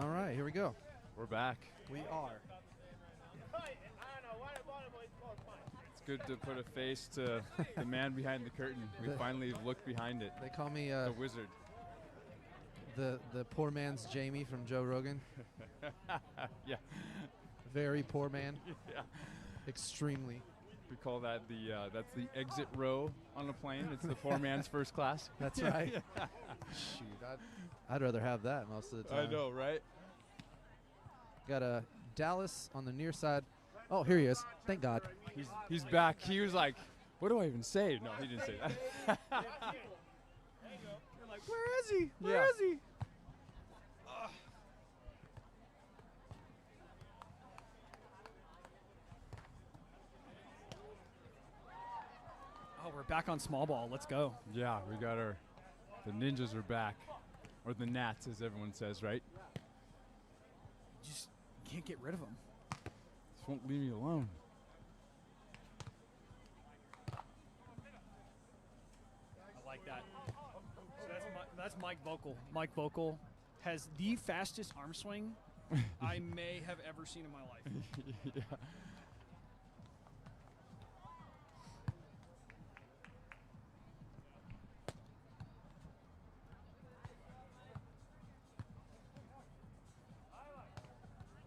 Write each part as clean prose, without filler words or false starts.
All right, here we go. We're back. We are. It's good to put a face to the man behind the curtain. We finally looked behind it. They call me The wizard. the poor man's Jamie from Joe Rogan. Yeah. Very poor man. Yeah. Extremely. We call that that's the exit row on a plane. It's the poor man's first class. That's right. Shoot, I'd rather have that most of the time. I know, right? Got a Dallas on the near side. Oh, here he is. Thank God. He's back. He was like, what do I even say? No, he didn't say that. You're like, where is he? Where is he? Oh, we're back on small ball. Let's go. Yeah, we got the ninjas are back. Or the gnats, as everyone says, right? Just can't get rid of them. Just won't leave me alone. I like that. So that's Mike Voelkl. Mike Voelkl has the fastest arm swing I may have ever seen in my life. Yeah.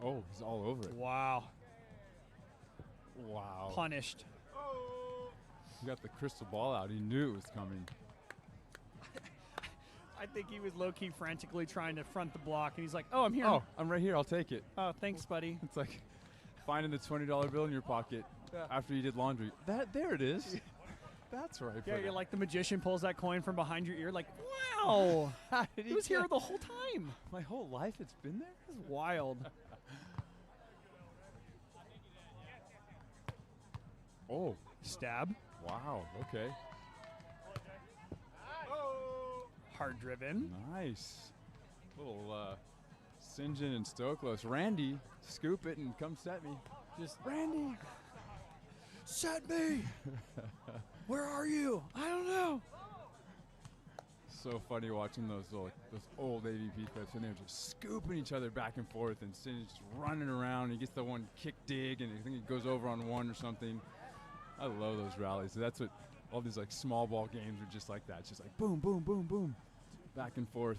Oh, he's all over it. Wow. Wow. Punished. He got the crystal ball out. He knew it was coming. I think he was low-key frantically trying to front the block, and he's like, oh, I'm here. Oh, I'm right here. I'll take it. Oh, thanks, buddy. It's like finding the $20 bill in your pocket after you did laundry. There it is. That's right. Yeah, you're like the magician pulls that coin from behind your ear, like, wow. He was here the whole time. My whole life it's been there? This is wild. Oh. Stab. Wow. Okay. Hard driven. Nice. Little St. John and Stoklos. Randy, scoop it and come set me. Just, Randy, set me. Where are you? I don't know. So funny watching those old AVP clips, and they're just scooping each other back and forth, and Sin's just running around. He gets the one kick dig, and I think he goes over on one or something. I love those rallies. That's what all these like small ball games are just like that. It's just like boom, boom, boom, boom, back and forth.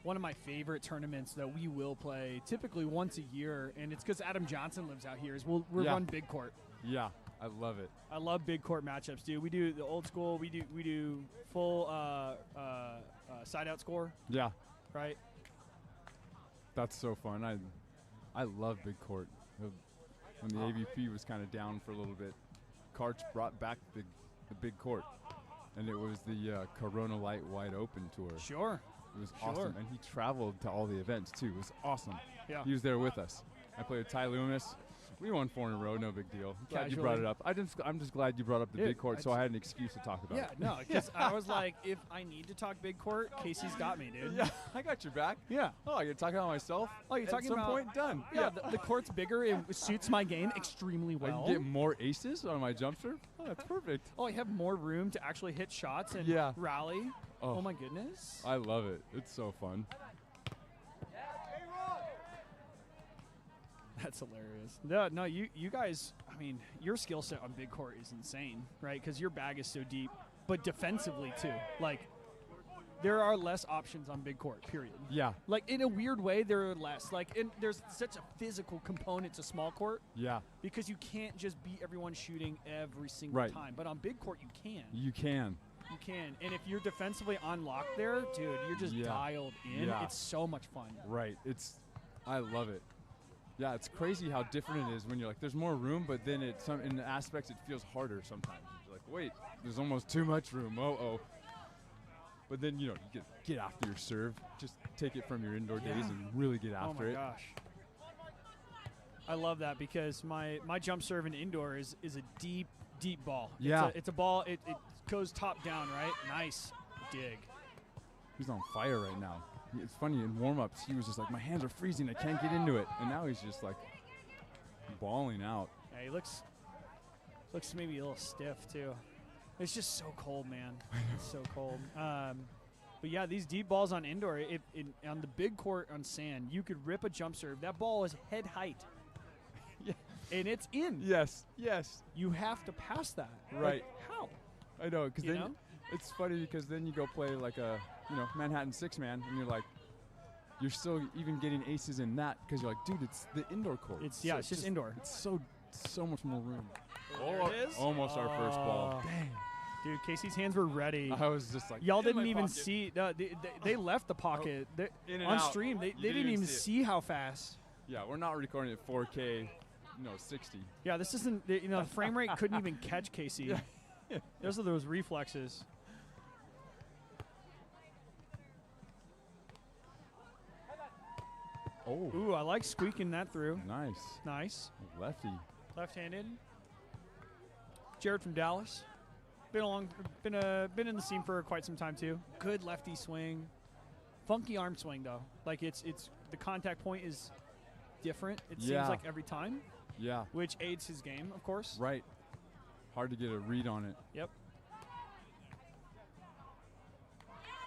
One of my favorite tournaments that we will play typically once a year, and it's because Adam Johnson lives out here, is we'll run big court. Yeah, I love it. I love big court matchups, dude. We do the old school. We do full side out score. Yeah, right. That's so fun. I love big court. When the AVP was kind of down for a little bit, Karch brought back the big court, and it was the Corona Light Wide Open tour. Sure. It was awesome, and he traveled to all the events too. It was awesome. Yeah. He was there with us. I played with Ty Loomis. We won 4 in a row, no big deal. Glad you brought it up. I'm just glad you brought up the big court, so I had an excuse to talk about it. Yeah, no, because I was like, if I need to talk big court, Casey's got me, dude. Yeah, I got your back. Yeah. Oh, you're talking about myself? Oh, you're talking At some about point, done. Yeah, the court's bigger. It suits my game extremely well. I can get more aces on my jump serve. Oh, that's perfect. Oh, I have more room to actually hit shots and rally. Oh, my goodness. I love it. It's so fun. That's hilarious. No, you guys, I mean, your skill set on big court is insane, right? Because your bag is so deep, but defensively too. Like, there are less options on big court, period. Yeah. Like, in a weird way, there are less. Like, there's such a physical component to small court. Yeah. Because you can't just beat everyone shooting every single time. But on big court, you can. You can. You can. And if you're defensively on lock there, dude, you're just dialed in. Yeah. It's so much fun. Right. I love it. Yeah, it's crazy how different it is when you're like, there's more room, but then in aspects it feels harder sometimes. You're like, wait, there's almost too much room. But then, you get after your serve. Just take it from your indoor days and really get after it. Oh, my gosh. I love that because my jump serve in indoor is a deep, deep ball. Yeah. It's a ball. It goes top down, right? Nice dig. He's on fire right now. It's funny, in warm-ups, he was just like, my hands are freezing, I can't get into it. And now he's just like balling out. Yeah, he looks maybe a little stiff, too. It's just so cold, man. It's so cold. But yeah, these deep balls on indoor, on the big court on sand, you could rip a jump serve. That ball is head height. Yeah. And it's in. Yes, yes. You have to pass that. Right. Like, how? I know, because then know? it's funny because then you go play like a Manhattan 6-man, and you're like, you're still even getting aces in that because you're like, dude, it's the indoor court. It's just indoor. It's so much more room. There it is. Almost our first ball. Dang. Dude, Casey's hands were ready. I was just like, y'all in my didn't even pocket. see. They left the pocket. In and on out. stream. They You didn't even see how fast. Yeah, we're not recording at 4K, 60. Yeah, this isn't. The frame rate couldn't even catch Casey. Yeah. Those are those reflexes. Oh. Ooh, I like squeaking that through. Nice. Nice. Lefty. Left-handed. Jarrod from Dallas. Been in the scene for quite some time too. Good lefty swing. Funky arm swing though. Like it's the contact point is different. It seems like every time. Yeah. Which aids his game, of course. Right. Hard to get a read on it. Yep.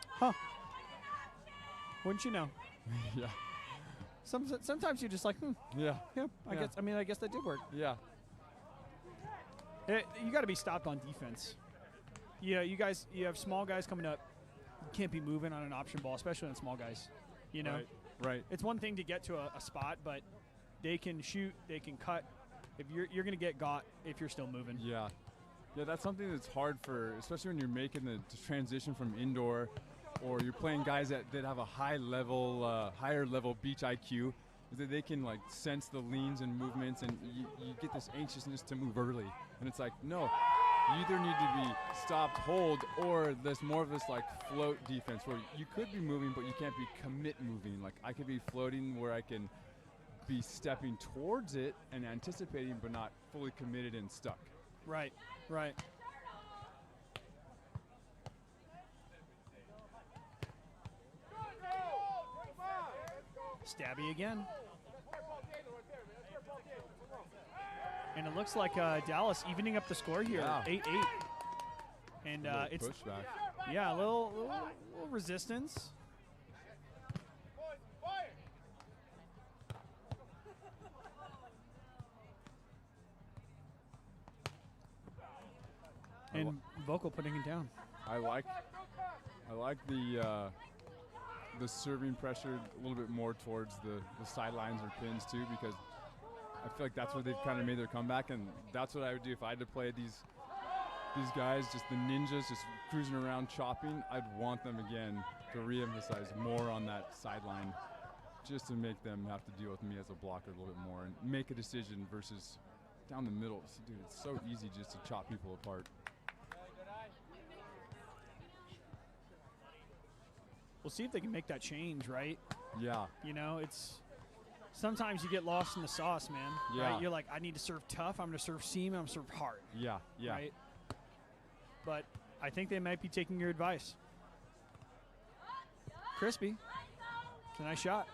Huh. Wouldn't you know? Yeah. Sometimes you're just like, Yeah. yeah, I Yeah. guess. I guess that did work. Yeah. You got to be stopped on defense. Yeah, you have small guys coming up. You can't be moving on an option ball, especially on small guys. You know, Right. it's one thing to get to a spot, but they can shoot, they can cut. If you're going to get got if you're still moving. Yeah. Yeah, that's something that's hard for, especially when you're making the transition from indoor, or you're playing guys that have a higher level beach IQ, is that they can like sense the leans and movements, and you get this anxiousness to move early. And it's like, no, you either need to be stopped, hold, or there's more of this like float defense where you could be moving, but you can't be commit moving. Like I could be floating where I can be stepping towards it and anticipating, but not fully committed and stuck. Right. Stabby again. And it looks like Dallas evening up the score here, Yeah. 8-8. And it's pushback. a little resistance. And Voelkl putting it down. I like the serving pressure a little bit more towards the sidelines or pins too, because I feel like that's where they've kind of made their comeback, and that's what I would do if I had to play these guys, just the ninjas, just cruising around chopping. I'd want them again to re-emphasize more on that sideline, just to make them have to deal with me as a blocker a little bit more and make a decision versus down the middle. So, dude, it's so easy just to chop people apart. We'll see if they can make that change, right? Yeah. You know, it's sometimes you get lost in the sauce, man. Yeah. Right? You're like, I need to serve tough. I'm going to serve seam. I'm going to serve hard. Yeah. Yeah. Right? But I think they might be taking your advice. Crispy. It's a nice shot.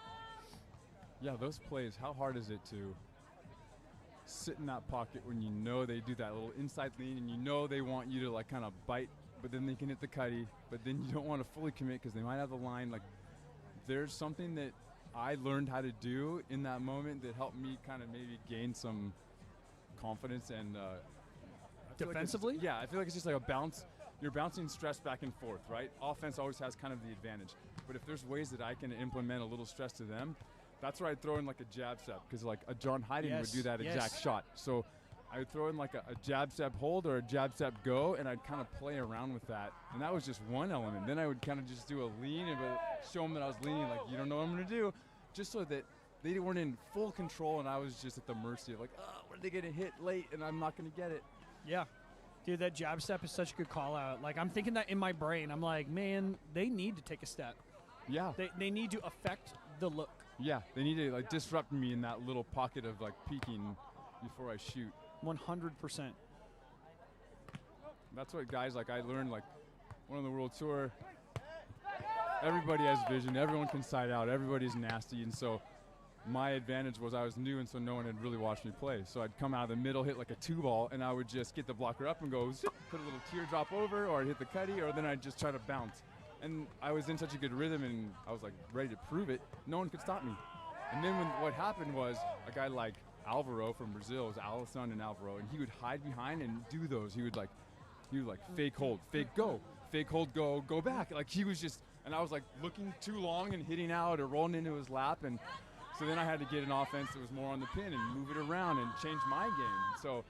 Yeah, those plays, how hard is it to sit in that pocket when you know they do that little inside lean and you know they want you to like kind of bite, but then they can hit the cutty, but then you don't want to fully commit because they might have the line. Like, there's something that I learned how to do in that moment that helped me kind of maybe gain some confidence and I feel Defensively? Like I feel like it's just like a bounce. You're bouncing stress back and forth, right? Offense always has kind of the advantage. But if there's ways that I can implement a little stress to them, that's where I'd throw in like a jab step, because like a John Hyden would do that exact shot. So I would throw in like a jab step hold or a jab step go, and I'd kind of play around with that. And that was just one element. Then I would kind of just do a lean and show them that I was leaning, like, you don't know what I'm going to do, just so that they weren't in full control and I was just at the mercy of like, oh, when are they going to hit late and I'm not going to get it. Yeah. Dude, that jab step is such a good call out. Like, I'm thinking that in my brain. I'm like, man, they need to take a step. Yeah. They need to affect the look. Yeah, they need to like disrupt me in that little pocket of like peeking before I shoot. 100%. That's what guys like I learned, like one on the World Tour. Everybody has vision. Everyone can side out. Everybody's nasty, and so my advantage was I was new, and so no one had really watched me play. So I'd come out of the middle, hit like a 2-ball, and I would just get the blocker up and go zip, put a little teardrop over, or I'd hit the cutty, or then I'd just try to bounce. And I was in such a good rhythm, and I was like ready to prove it. No one could stop me. And then what happened was a guy like Alvaro from Brazil, was Alisson and Alvaro, and he would hide behind and do those. He would fake hold, fake hold, go back. Like he was just, and I was like looking too long and hitting out or rolling into his lap, and so then I had to get an offense that was more on the pin and move it around and change my game. So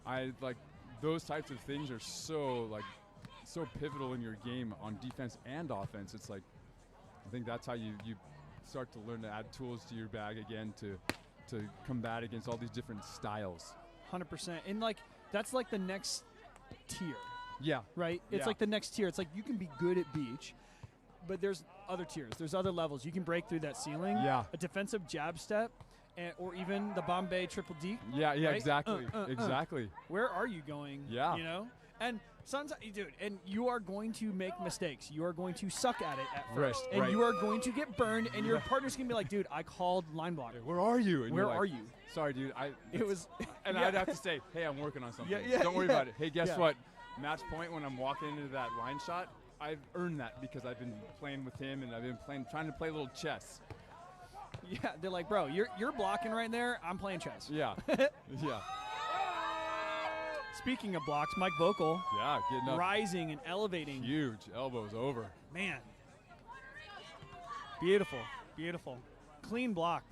I like those types of things are so pivotal in your game on defense and offense. It's like I think that's how you start to learn to add tools to your bag again to combat against all these different styles. 100%. And like that's like the next tier. Yeah. Right? It's like the next tier. It's like you can be good at beach, but there's other tiers. There's other levels. You can break through that ceiling. Yeah. A defensive jab step, or even the Bombay triple D. Yeah, right? exactly. Exactly. Where are you going? Yeah. You know? And sometimes, dude, and you are going to make mistakes. You are going to suck at it at first. Right, and you are going to get burned, and your partner's going to be like, dude, I called line blocker. Where are you? And Where you're like, are you? Sorry, dude. It was. And yeah. I'd have to say, hey, I'm working on something. Yeah, Don't worry about it. Hey, guess yeah. what? Match point when I'm walking into that line shot, I've earned that because I've been playing with him and I've been trying to play a little chess. Yeah, they're like, bro, you're blocking right there. I'm playing chess. Yeah. Yeah. Speaking of blocks, Mike Voelkl Yeah, getting up. rising and elevating. Huge. Elbows over. Man. Beautiful. Beautiful. Clean block.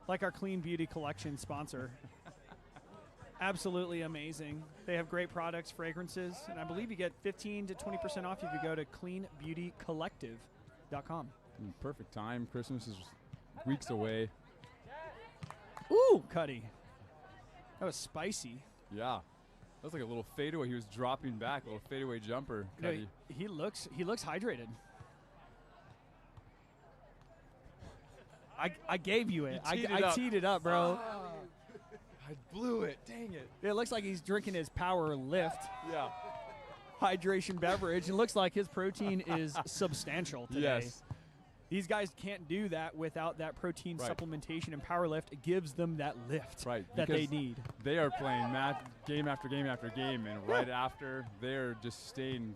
Like our Clean Beauty Collection sponsor. Absolutely amazing. They have great products, fragrances, and I believe you get 15 to 20% off if you go to cleanbeautycollective.com. Perfect time. Christmas is weeks away. Ooh, Cuddy. That was spicy. Yeah. That was like a little fadeaway. He was dropping back, a little fadeaway jumper. No, he looks hydrated. I gave you it. I teed it up, bro. I blew it. Dang it. It looks like he's drinking his Power Lift Yeah. hydration beverage. It looks like his protein is substantial today. Yes. These guys can't do that without that protein Right. supplementation, and Power Lift gives them that lift Right. that they because need. They are playing game after game after game, and right after, they're just staying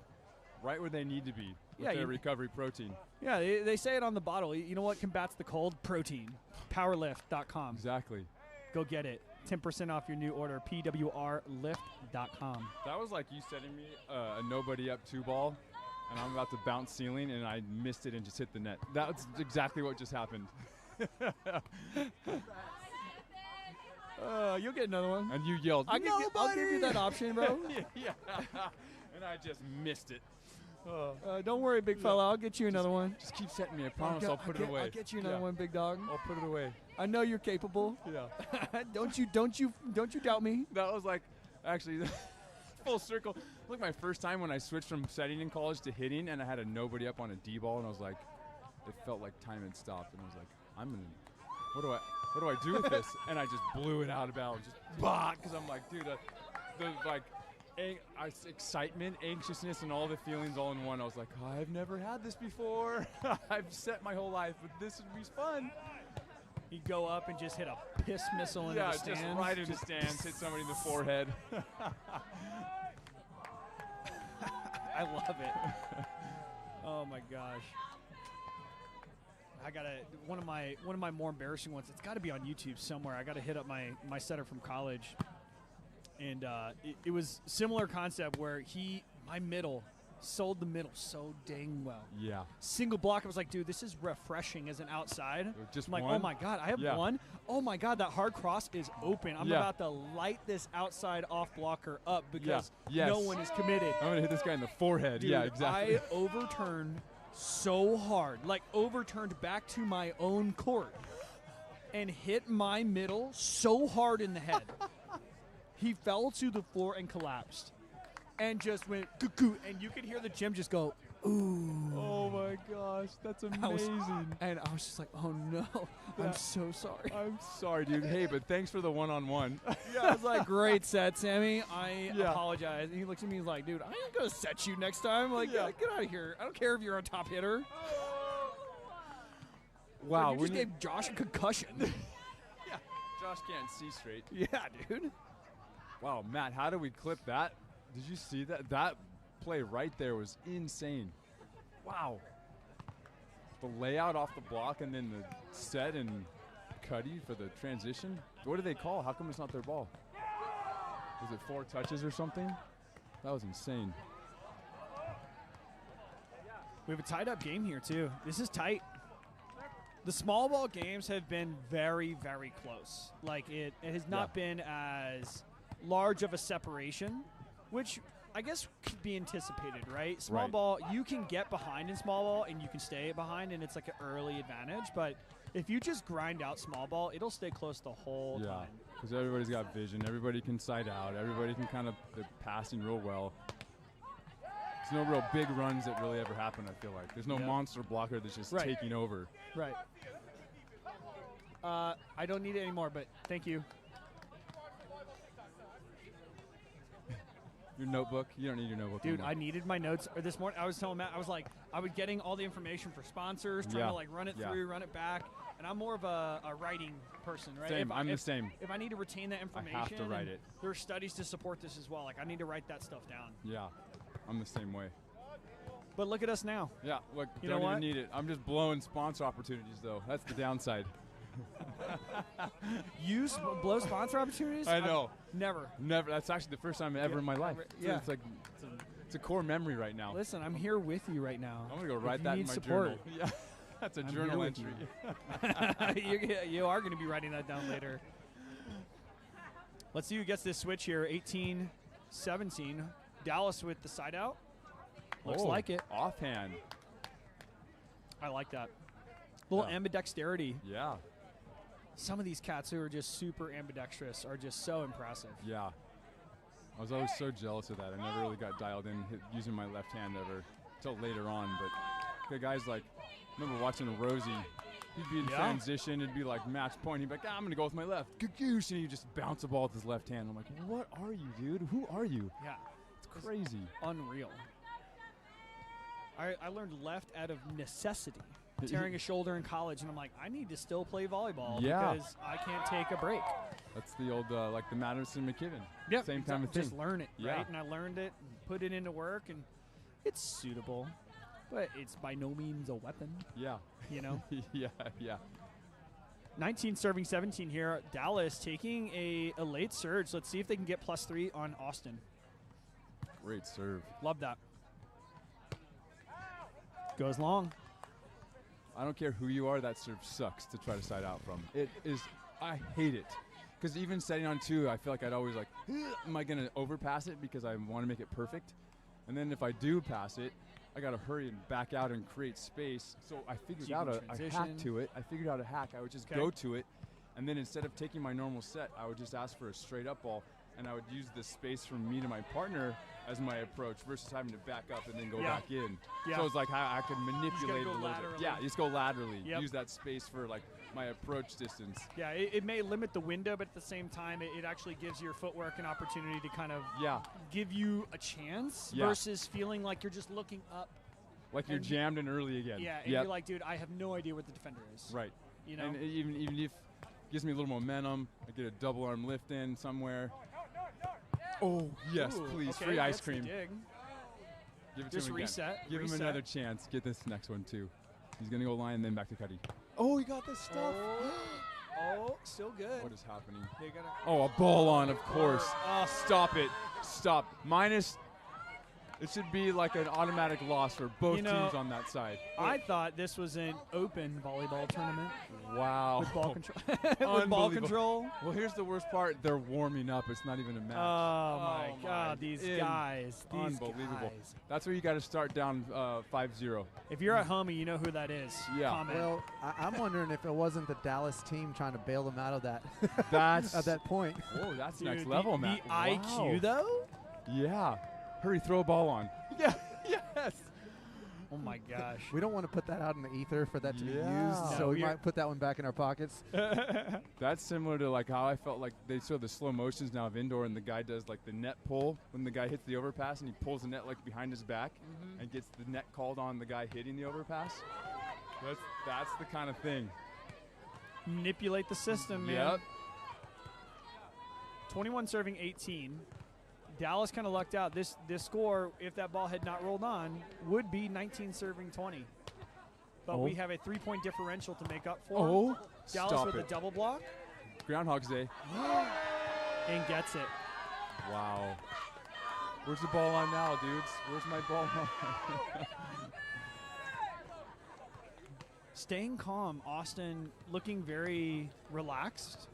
right where they need to be with Yeah, their you- recovery protein. Yeah, they say it on the bottle. You know what combats the cold? Protein. Powerlift.com. Exactly. Go get it. 10% off your new order. PWRlift.com. That was like you sending me a nobody up 2 ball, and I'm about to bounce ceiling, and I missed it and just hit the net. That's exactly what just happened. You'll get another one. And you yelled, I'll give you that option, bro. yeah. And I just missed it. Don't worry, big fella. I'll get you another one. Just keep setting me. I promise I'll put it away. I'll get you another Yeah. one, big dog. I'll put it away. I know you're capable. Yeah. Don't you doubt me. That was like, actually, full circle. Look, my first time when I switched from setting in college to hitting, and I had a nobody up on a D ball, and I was like, it felt like time had stopped, and I was like, what do I do with this? And I just blew it out of bounds, just because I'm like, dude, the like. Excitement, anxiousness, and all the feelings all in one. I was like, I've never had this before. I've set my whole life, but this would be fun. You go up and just hit a piss missile into Yeah, the stands. just right in the stands, hit somebody in the forehead. I love it. Oh my gosh. I gotta one of my more embarrassing ones. It's got to be on YouTube somewhere. I gotta hit up my setter from college. And it was similar concept where my middle, sold the middle so dang well. Yeah. Single block, I was like, dude, this is refreshing as an outside. Just I'm like, one? oh my God, I have Yeah. one. Oh my God, that hard cross is open. I'm Yeah. about to light this outside off blocker up because Yes. no one is committed. I'm going to hit this guy in the forehead. Dude, yeah, exactly. I overturned so hard, like overturned back to my own court and hit my middle so hard in the head. He fell to the floor and collapsed and just went cuckoo. And you could hear the gym just go, ooh. Oh my gosh, that's amazing. And I was just like, oh no, I'm so sorry. I'm sorry, dude. Hey, but thanks for the one-on-one. Yeah, I was like, great set, Sammy. I Yeah. apologize. And he looks at me and he's like, dude, I ain't going to set you next time. Like, Yeah. get out of here. I don't care if you're a top hitter. Wow. Like, you just gave Josh a concussion. Yeah, Josh can't see straight. Yeah, dude. Wow, Matt, how do we clip that? Did you see that? That play right there was insane. Wow. The layout off the block and then the set and Cuddy for the transition. What do they call? How come it's not their ball? Was it 4 touches or something? That was insane. We have a tied-up game here, too. This is tight. The small ball games have been very, very close. Like, it has not been as large of a separation, which I guess could be anticipated, right? Small ball, you can get behind in small ball, and you can stay behind, and it's like an early advantage. But if you just grind out small ball, it'll stay close the whole time. Because everybody's got vision. Everybody can side out. Everybody can kind of – they're passing real well. There's no real big runs that really ever happen, I feel like. There's no monster blocker that's just taking over. Right. I don't need it anymore, but thank you. Your notebook? You don't need your notebook Dude, anymore. I needed my notes. Or this morning, I was telling Matt, I was like, I was getting all the information for sponsors, trying to like run it through, run it back. And I'm more of a writing person, right? Same. I'm the same. If I need to retain that information, I have to write it. There are studies to support this as well. Like, I need to write that stuff down. Yeah, I'm the same way. But look at us now. Yeah, look, you don't know even what? need it. I'm just blowing sponsor opportunities, though. That's the downside. You blow sponsor opportunities? I know. Never. That's actually the first time ever in my life. Yeah. It's like it's a core memory right now. Listen, I'm here with you right now. I'm gonna go write that in my support. journal. Yeah, that's a journal entry. You are going to be writing that down later. Let's see who gets this switch here. 18-17. Dallas with the side out. Looks like it. Offhand. I like that. Little ambidexterity. Yeah. Some of these cats who are just super ambidextrous are just so impressive. Yeah. I was always so jealous of that. I never really got dialed in using my left hand ever until later on. But the guys like, I remember watching Rosie. He'd be in transition. It'd be like match point. He'd be like, I'm going to go with my left. Goose. And he'd just bounce the ball with his left hand. I'm like, what are you, dude? Who are you? Yeah. It's crazy. Unreal. I learned left out of necessity. Tearing a shoulder in college, and I'm like, I need to still play volleyball because I can't take a break. That's the old, like the Madison McKibben. Yep. Same kind of thing. Just learn it, right? And I learned it, and put it into work, and it's suitable, but it's by no means a weapon. Yeah. You know? Yeah. 19 serving 17 here. Dallas taking a late surge. Let's see if they can get +3 on Austin. Great serve. Love that. Goes long. I don't care who you are, that serve sucks to try to side out from. It is, I hate it. Because even setting on 2, I feel like I'd always like, am I going to overpass it because I want to make it perfect? And then if I do pass it, I got to hurry and back out and create space. So I figured out a hack to it. I figured out a hack. I would just go to it. And then instead of taking my normal set, I would just ask for a straight up ball. And I would use the space from me to my partner as my approach versus having to back up and then go back in. Yeah. So it's like how I could manipulate it a little bit. Yeah, just go laterally. Use that space for like my approach distance. Yeah, it may limit the window, but at the same time, it actually gives your footwork an opportunity to kind of give you a chance versus feeling like you're just looking up. Like you're jammed in early again. Yeah, and you're like, dude, I have no idea what the defender is. Right. You know? And even if it gives me a little momentum, I get a double arm lift in somewhere. Oh, yes, please. Okay, free ice cream. Give it Just to him reset. Again. Give him another chance. Get this next one, too. He's going to go line and then back to Cuddy. Oh, he got the stuff. Oh, still good. What is happening? Oh, a ball on, of course. Stop it. Stop. Minus. It should be like an automatic loss for both teams on that side. I thought this was an open volleyball tournament. Wow. With ball control. With ball control. Well, here's the worst part. They're warming up. It's not even a match. Oh, my God. These guys. Unbelievable. That's where you got to start down 5-0. If you're at home and you know who that is, comment. Well, I'm wondering if it wasn't the Dallas team trying to bail them out of that. That's at that point. Whoa, that's next level, man. The IQ, though? Yeah. Hurry, throw a ball on. Yeah. Yes. Oh, my gosh. We don't want to put that out in the ether for that to be used, so we might put that one back in our pockets. That's similar to like how I felt like they show the slow motions now of indoor, and the guy does like the net pull when the guy hits the overpass, and he pulls the net like behind his back and gets the net called on the guy hitting the overpass. That's the kind of thing. Manipulate the system, man. Yep. 21 serving 18. Dallas kind of lucked out. This score, if that ball had not rolled on, would be 19 serving 20. But we have a 3-point differential to make up for. Oh, Dallas stop with it. a double block. Groundhog's Day. And gets it. Wow. Where's the ball on now, dudes? Where's my ball on? Staying calm. Austin looking very relaxed.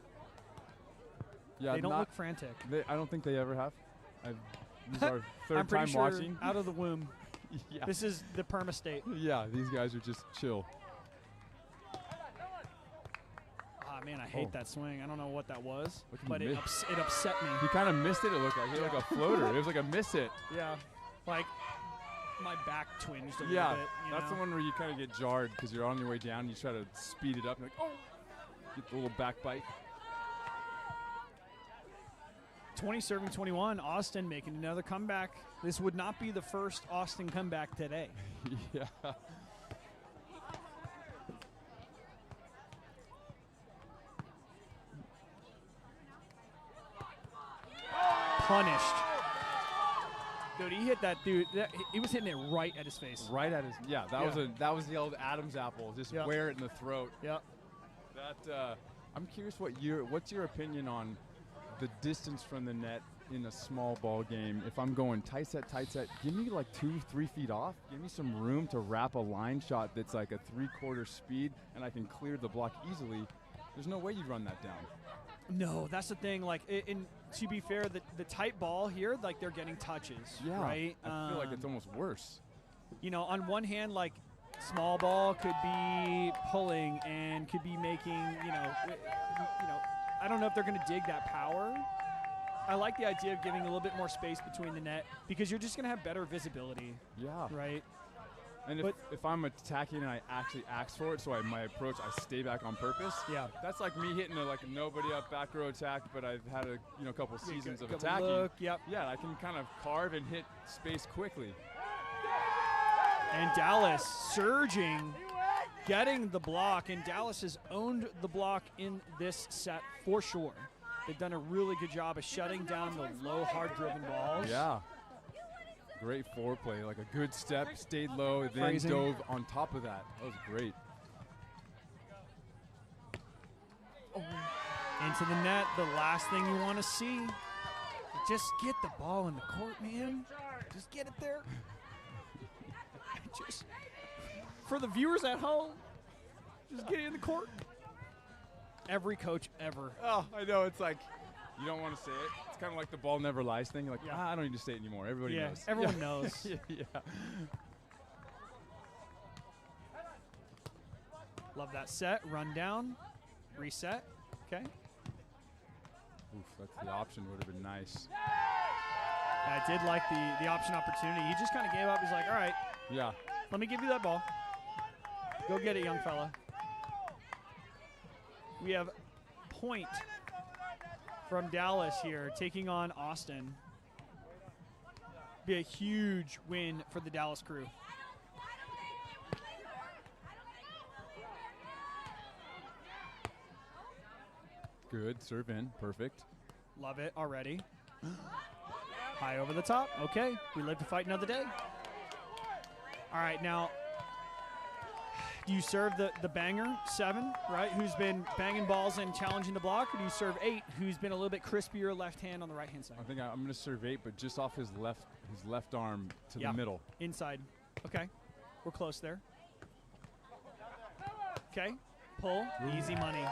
Yeah, They don't look frantic. I don't think they ever have. This is our third I'm pretty time sure watching. out of the womb. Yeah. This is the perma state. Yeah, these guys are just chill. Ah, man, I hate that swing. I don't know what that was, What did but he it, miss? it upset me. He kind of missed it, it looked like. He had like a floater. It was like a miss it. Yeah, like my back twinged a Yeah, little bit. that's the one where you kind of get jarred because you're on your way down. You try to speed it up. And like, oh, get the little back bite. 20 serving 21. Austin making another comeback. This would not be the first Austin comeback today. Yeah. Punished. Dude, he hit that dude. He was hitting it right at his face. Right at his. Yeah, that was the old Adam's apple. Just Yep. wear it in the throat. Yep. That I'm curious what's your opinion on the distance from the net in a small ball game? If I'm going tight set, give me like 2-3 feet off. Give me some room to wrap a line shot that's like a 3/4 speed, and I can clear the block easily. There's no way you'd run that down. No, that's the thing. Like, to be fair, the tight ball here, like they're getting touches. Yeah, Right. I feel like it's almost worse. You know, on one hand, like small ball could be pulling and could be making. I don't know if they're going to dig that power. I like the idea of giving a little bit more space between the net because you're just going to have better visibility. Yeah. Right. And if I'm attacking and I actually ask for it, so my approach, I stay back on purpose. Yeah. That's like me hitting a nobody up back row attack, but I've had a couple seasons of Couple attacking. look, yep. Yeah, I can kind of carve and hit space quickly. And Dallas surging, getting the block, and Dallas has owned the block in this set for sure. They've done a really good job of shutting down the low, hard-driven balls. Yeah. Great foreplay, like a good step, stayed low, then Phrasing. dove on top of that. That was great. Into the net, the last thing you want to see. Just get the ball in the court, man. Just get it there. Just for the viewers at home, just get it in the court. Every coach ever. Oh, I know. It's like you don't want to say it. It's kind of like the ball never lies thing. You're like, Yeah. I don't need to say it anymore. Everybody knows. Everyone knows. Yeah. Love that set. Run down. Reset. Okay. Oof, that's the option. Would have been nice. I did like the option opportunity. He just kind of gave up. He's like, all right, Yeah. let me give you that ball. Go get it, young fella. We have point from Dallas here, taking on Austin. Be a huge win for the Dallas crew. Good. Serve in. Perfect. Love it already. High over the top. Okay, we live to fight another day. All right, now, do you serve the banger, 7, right, who's been banging balls and challenging the block, or do you serve 8, who's been a little bit crispier left hand on the right-hand side? I think I'm going to serve 8, but just off his left arm to Yeah. the middle. Inside. Okay, we're close there. Okay, pull, easy money.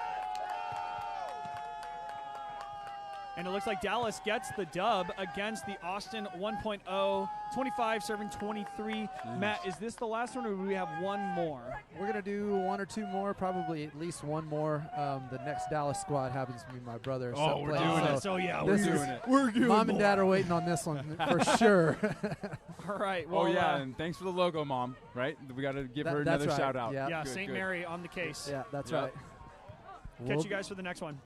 And it looks like Dallas gets the dub against the Austin 1.0, 25 serving 23. Matt, is this the last one, or do we have one more? We're going to do one or two more, probably at least one more. The next Dallas squad happens to be my brother. Oh, we're doing it. So, yeah, this we're is- doing it. We're doing Mom and Dad are waiting on this one for sure. All right. Well, Oh, yeah, and thanks for the logo, Mom, right? We got to give her That's another right. shout out. Yeah. yeah, Good, St. good. Mary on the case. Yeah, that's Yep. right. Catch you guys for the next one.